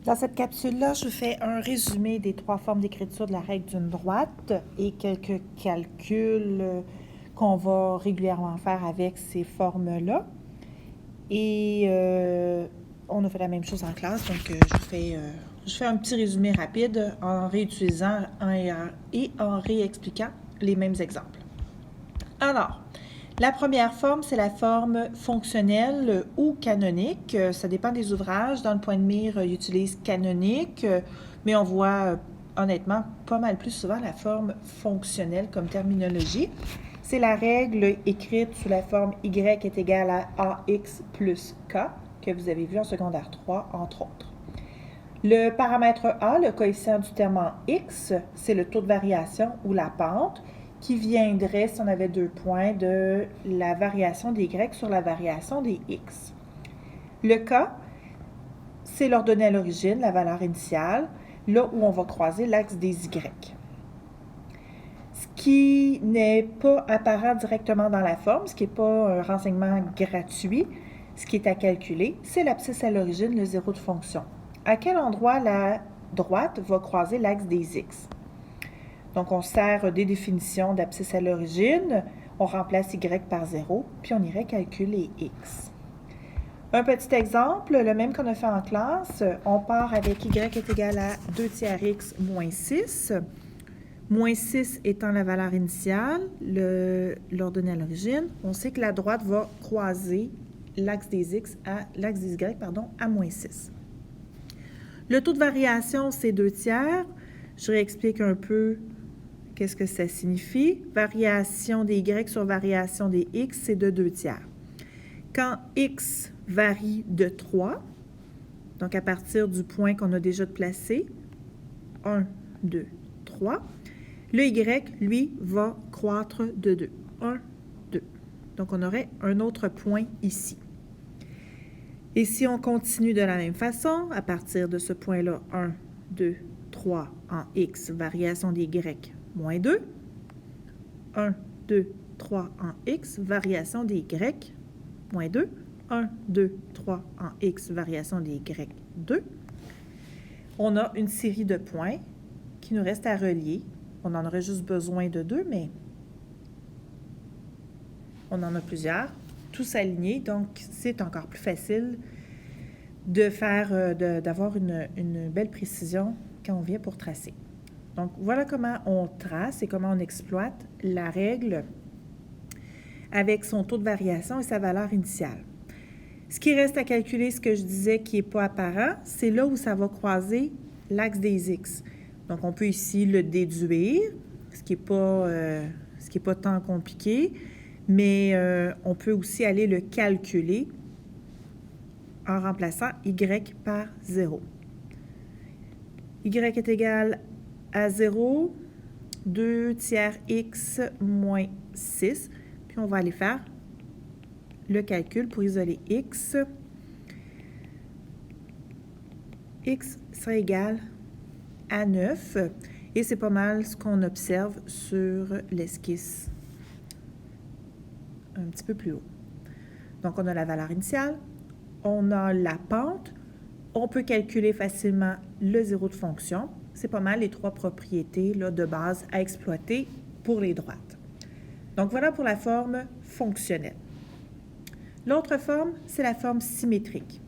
Dans cette capsule-là, je fais un résumé des 3 formes d'écriture de la règle d'une droite et quelques calculs qu'on va régulièrement faire avec ces formes-là. Et on a fait la même chose en classe, donc je fais un petit résumé rapide en réutilisant et en réexpliquant les mêmes exemples. Alors, la première forme, c'est la forme fonctionnelle ou canonique. Ça dépend des ouvrages. Dans le point de mire, ils utilisent canonique, mais on voit honnêtement pas mal plus souvent la forme fonctionnelle comme terminologie. C'est la règle écrite sous la forme y est égal à ax plus k, que vous avez vu en secondaire 3, entre autres. Le paramètre a, le coefficient du terme en x, c'est le taux de variation ou la pente, qui viendrait, si on avait 2 points, de la variation des y sur la variation des x. Le k, c'est l'ordonnée à l'origine, la valeur initiale, là où on va croiser l'axe des y. Ce qui n'est pas apparent directement dans la forme, ce qui n'est pas un renseignement gratuit, ce qui est à calculer, c'est l'abscisse à l'origine, le zéro de fonction. À quel endroit la droite va croiser l'axe des x? Donc, on sert des définitions d'abscisse à l'origine, on remplace y par 0, puis on irait calculer x. Un petit exemple, le même qu'on a fait en classe, on part avec y est égal à 2 tiers x moins 6. Moins 6 étant la valeur initiale, l'ordonnée à l'origine, on sait que la droite va croiser l'axe des y à moins 6. Le taux de variation, c'est 2 tiers. Je réexplique un peu qu'est-ce que ça signifie. Variation des y sur variation des x, c'est de 2 tiers. Quand x varie de 3, donc à partir du point qu'on a déjà placé, 1, 2, 3, le y, lui, va croître de 2. 1, 2. Donc, on aurait un autre point ici. Et si on continue de la même façon, à partir de ce point-là, 1, 2, 3 en x, variation des y, moins 2. 1, 2, 3 en x, variation des y, moins 2. 1, 2, 3 en x, variation des y, 2. On a une série de points qui nous reste à relier. On en aurait juste besoin de 2, mais on en a plusieurs, tous alignés, donc c'est encore plus facile de faire, d'avoir une belle précision quand on vient pour tracer. Donc, voilà comment on trace et comment on exploite la règle avec son taux de variation et sa valeur initiale. Ce qui reste à calculer, ce que je disais qui n'est pas apparent, c'est là où ça va croiser l'axe des x. Donc, on peut ici le déduire, ce qui n'est pas tant compliqué, mais on peut aussi aller le calculer en remplaçant y par 0. Y est égal à 0, 2 tiers x moins 6. Puis on va aller faire le calcul pour isoler x. X sera égal à 9. Et c'est pas mal ce qu'on observe sur l'esquisse un petit peu plus haut. Donc, on a la valeur initiale, on a la pente, on peut calculer facilement le zéro de fonction. C'est pas mal les 3 propriétés là, de base à exploiter pour les droites. Donc, voilà pour la forme fonctionnelle. L'autre forme, c'est la forme symétrique.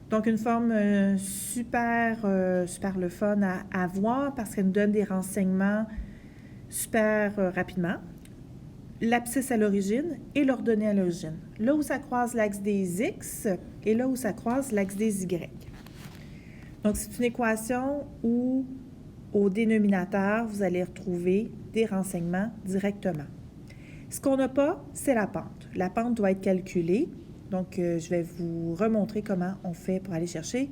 Donc, une forme super le fun à voir parce qu'elle nous donne des renseignements super rapidement. L'abscisse à l'origine et l'ordonnée à l'origine. Là où ça croise l'axe des x et là où ça croise l'axe des y. Donc, c'est une équation où, au dénominateur, vous allez retrouver des renseignements directement. Ce qu'on n'a pas, c'est la pente. La pente doit être calculée. Donc, je vais vous remontrer comment on fait pour aller chercher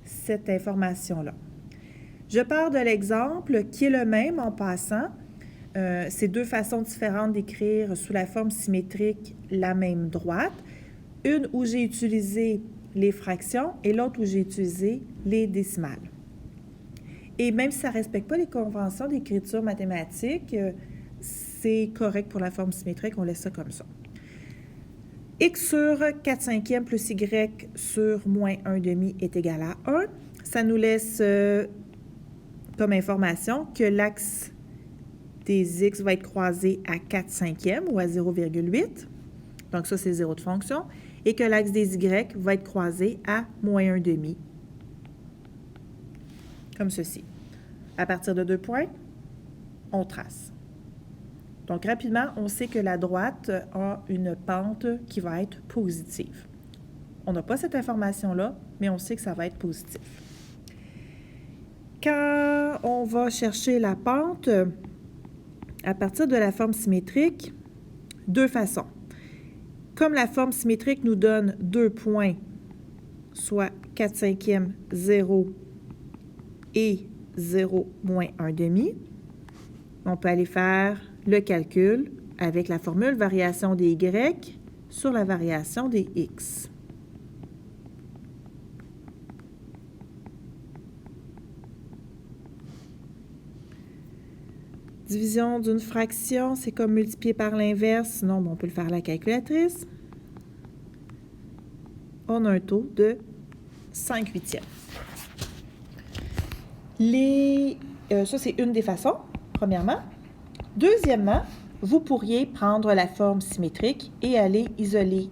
cette information-là. Je pars de l'exemple qui est le même en passant. C'est 2 façons différentes d'écrire sous la forme symétrique la même droite. Une où j'ai utilisé les fractions et l'autre où j'ai utilisé les décimales. Et même si ça ne respecte pas les conventions d'écriture mathématique, c'est correct pour la forme symétrique, on laisse ça comme ça. X sur 4/5 plus Y sur moins 1/2 est égal à 1. ça nous laisse comme information que l'axe des x va être croisé à 4/5 ou à 0,8. Donc ça, c'est 0 de fonction. Et que l'axe des y va être croisé à -1/2. Comme ceci. À partir de 2 points, on trace. Donc, rapidement, on sait que la droite a une pente qui va être positive. On n'a pas cette information-là, mais on sait que ça va être positif. Quand on va chercher la pente, à partir de la forme symétrique, deux façons. Comme la forme symétrique nous donne 2 points, soit 4/5, 0 et 0 moins 1/2, on peut aller faire le calcul avec la formule variation des y sur la variation des x. Division d'une fraction, c'est comme multiplier par l'inverse, sinon on peut le faire à la calculatrice. On a un taux de 5/8. Ça, c'est une des façons, premièrement. Deuxièmement, vous pourriez prendre la forme symétrique et aller isoler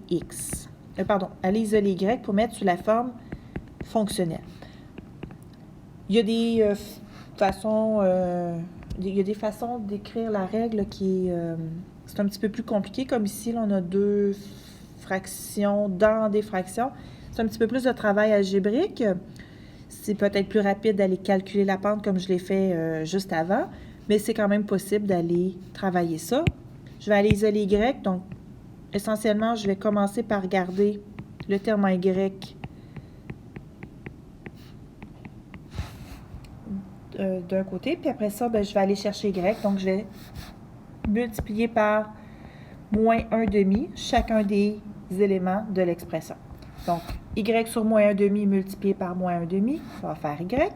aller isoler y pour mettre sur la forme fonctionnelle. Il y a des façons d'écrire la règle qui est... c'est un petit peu plus compliqué, comme ici, là, on a 2 fractions dans des fractions. C'est un petit peu plus de travail algébrique. C'est peut-être plus rapide d'aller calculer la pente comme je l'ai fait juste avant, mais c'est quand même possible d'aller travailler ça. Je vais aller isoler y, donc essentiellement, je vais commencer par garder le terme y d'un côté, puis après ça, je vais aller chercher y, donc je vais multiplier par -1/2 chacun des éléments de l'expression. Donc, y sur -1/2 multiplié par -1/2, ça va faire y.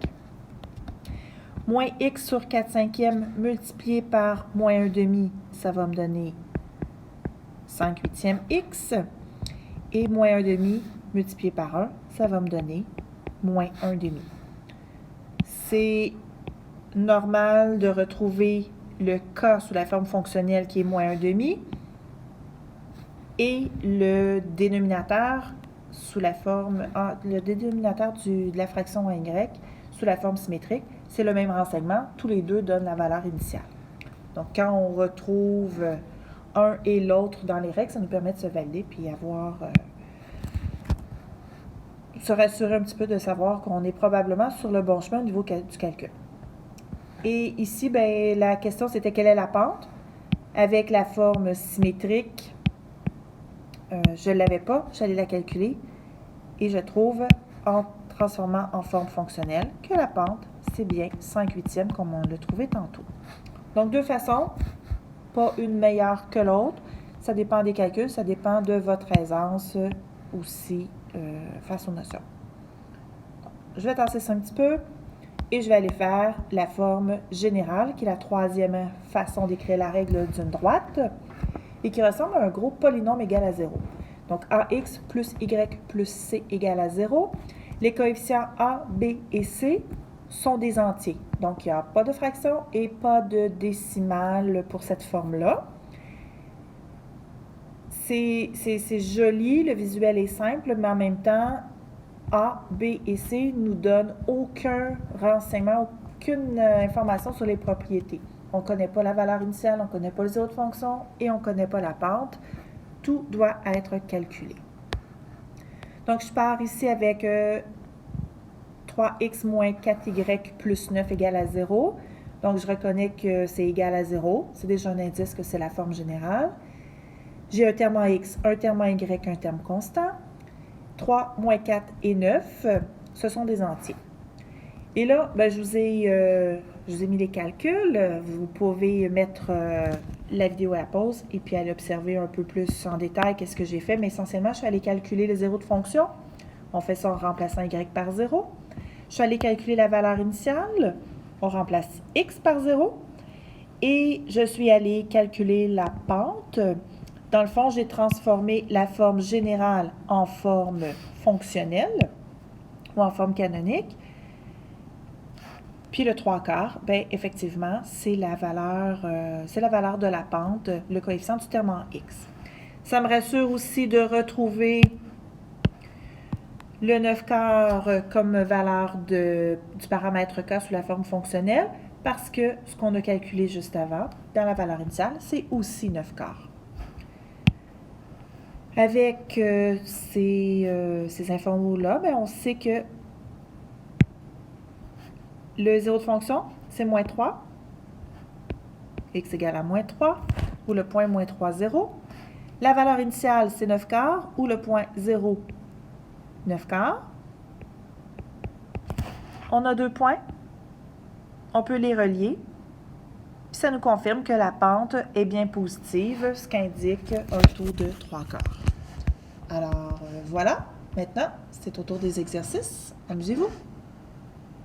Moins x sur 4/5 multiplié par -1/2, ça va me donner 5/8 x. Et -1/2 multiplié par 1, ça va me donner -1/2. C'est normal de retrouver le k sous la forme fonctionnelle qui est -1/2 et le dénominateur sous la forme, le dénominateur de la fraction y sous la forme symétrique. C'est le même renseignement. Tous les deux donnent la valeur initiale. Donc, quand on retrouve un et l'autre dans les règles, ça nous permet de se valider puis se rassurer un petit peu de savoir qu'on est probablement sur le bon chemin au niveau du calcul. Et ici, la question, c'était quelle est la pente? Avec la forme symétrique, je ne l'avais pas, j'allais la calculer. Et je trouve, en transformant en forme fonctionnelle, que la pente, c'est bien 5/8 comme on l'a trouvé tantôt. Donc, deux façons, pas une meilleure que l'autre. Ça dépend des calculs, ça dépend de votre aisance aussi face aux notions. Je vais tasser ça un petit peu et je vais aller faire la forme générale, qui est la troisième façon d'écrire la règle d'une droite et qui ressemble à un gros polynôme égal à 0. Donc, ax plus y plus c égale à 0. Les coefficients a, b et c sont des entiers. Donc, il n'y a pas de fraction et pas de décimale pour cette forme-là. C'est joli, le visuel est simple, mais en même temps, a, b et c nous donnent aucun renseignement, aucune information sur les propriétés. On ne connaît pas la valeur initiale, on ne connaît pas les autres fonctions et on ne connaît pas la pente. Tout doit être calculé. Donc, je pars ici avec 3x moins 4y plus 9 égale à 0. Donc, je reconnais que c'est égal à 0. C'est déjà un indice que c'est la forme générale. J'ai un terme en x, un terme en y, un terme constant. 3 moins 4 et 9, ce sont des entiers. Et là, je vous ai mis les calculs. Vous pouvez mettre la vidéo à la pause et puis aller observer un peu plus en détail qu'est-ce que j'ai fait. Mais essentiellement, je suis allée calculer les zéros de fonction. On fait ça en remplaçant y par 0. Je suis allée calculer la valeur initiale. On remplace x par 0. Et je suis allée calculer la pente. Dans le fond, j'ai transformé la forme générale en forme fonctionnelle ou en forme canonique. Puis le 3/4, bien, effectivement, c'est la valeur de la pente, le coefficient du terme en x. Ça me rassure aussi de retrouver le 9/4 comme valeur du paramètre k sous la forme fonctionnelle, parce que ce qu'on a calculé juste avant, dans la valeur initiale, c'est aussi 9/4. Avec ces infos-là, ben, on sait que le zéro de fonction, c'est moins 3. X égale à moins 3, ou le point moins 3, 0. La valeur initiale, c'est 9/4, ou le point 0, 9/4. On a 2 points. On peut les relier. Puis ça nous confirme que la pente est bien positive, ce qu'indique un taux de 3/4. Alors, voilà. Maintenant, c'est au tour des exercices. Amusez-vous.